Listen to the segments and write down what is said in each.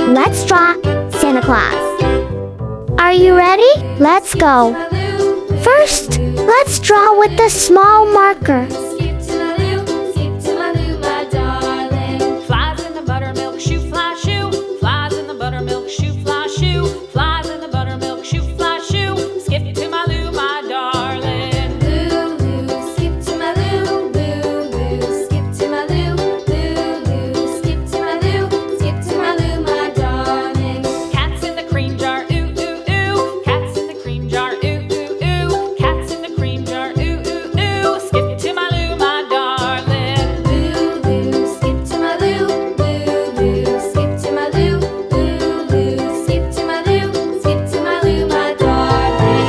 Let's draw Santa Claus. Are you ready? Let's go. First, let's draw with the small marker. Flies in the buttermilk shoe, fly shoe. Flies in the buttermilk shoe, fly shoe. Flies in the buttermilk shoe, fly shoe. Skip to my Lou, my darling. Lou, Lou, skip to my Lou. Lou, Lou, skip to my Lou. Lou, Lou, skip to my Lou. Skip to my Lou, my darling. Cats in the cream jar, ooh, ooh, ooh. Cats in the cream jar, ooh, ooh, ooh. Cats in the cream jar, ooh, ooh, ooh. Skip to my Lou, my darling. Lou, Lou, skip to my Lou. Lou, Lou, skip to my Lou. Lou, Lou, skip to my Lou. Skip to my Lou, my darling.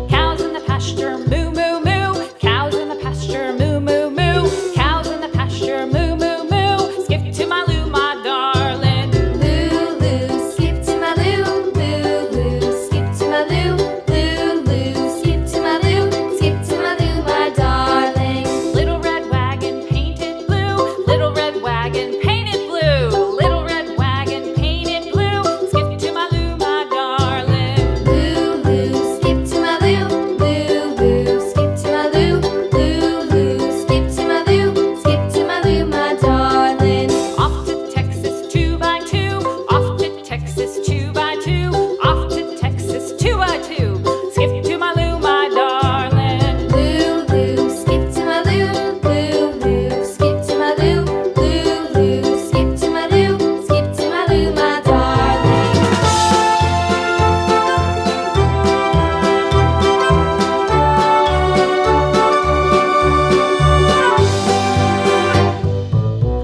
Cows in the pasture, moo, moo, moo. Cows in the pasture, moo, moo, moo. Cows in the pasture, moo, moo, moo. Skip to my Lou, my darling. Lou, Lou, skip to my Lou. Lou, Lou, skip to my Lou. Lou, Lou, skip to my Lou. Skip to my Lou, my darling. Little red wagon painted blue. Little red wagon painted blue. Little red wagon painted blue. Skip to my Lou, my darling. Lou, Lou, skip to my Lou. Lou, Lou, skip to my Lou. Lou, Lou, skip to my Lou. Skip to my Lou, my darling. Off to Texas 2x2. Off to Texas 2x2. Off to Texas 2x2. Skip to my Lou, my darling. Lou, Lou, skip to my Lou. Lou, Lou, skip to my Lou. Lou, Lou, skip to my Lou. Skip to my Lou, my darling.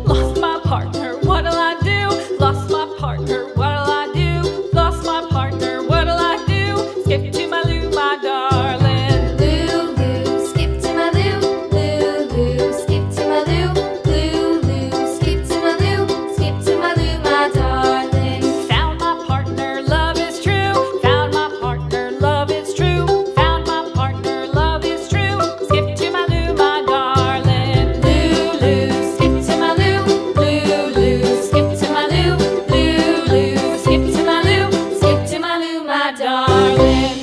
Lost my partner, what'll I do? Lost my partner, what'll I do? Lost my partner, what'll I do? Skip to my Lou, my darling. Lou, Lou, skip to my Lou. Lou, Lou, skip to my Lou. Lou, Lou, skip to my Lou. Skip to my Lou, my darling. Found my partner, love is true. Found my partner, love is true. Found my partner, love is true. Skip to my Lou, my darling. Lou, Lou, skip to my Lou. Lou, Lou, skip to my Lou. Lou, Lou, skip to my Lou. Skip to my Lou, my darling.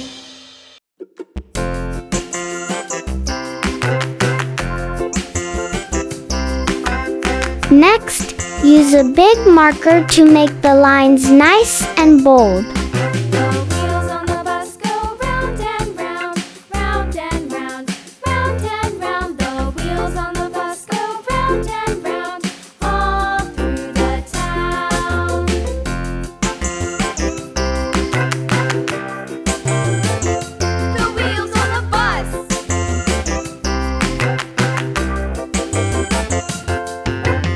Next, use a big marker to make the lines nice and bold. The wheels on the bus go round and round, round and round, round and round. The wheels on the bus go round and round, all through the town. The wheels on the bus.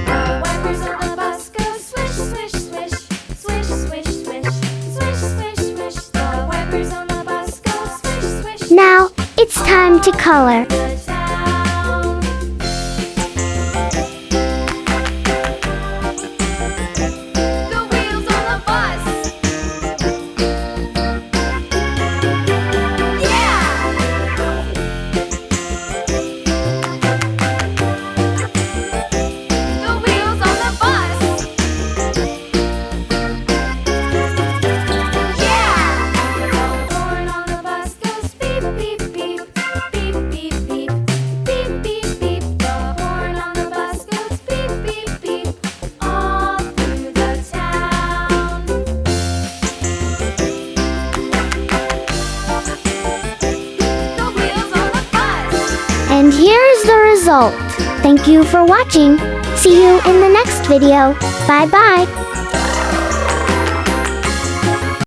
The wipers on the bus go swish, swish, swish, swish, swish, swish, swish, swish, swish. The wipers on the bus go swish, swish. Now, it's time to color. The town. The wheels on the bus. Yeah! The wheels on the bus. Yeah! The horn on the bus goes beep, beep, beep, beep, beep, beep, beep, beep, beep. The horn on the bus goes beep, beep, beep, all through the town. The wheels on the bus. And here's the result. Thank you for watching. See you in the next video. Bye bye.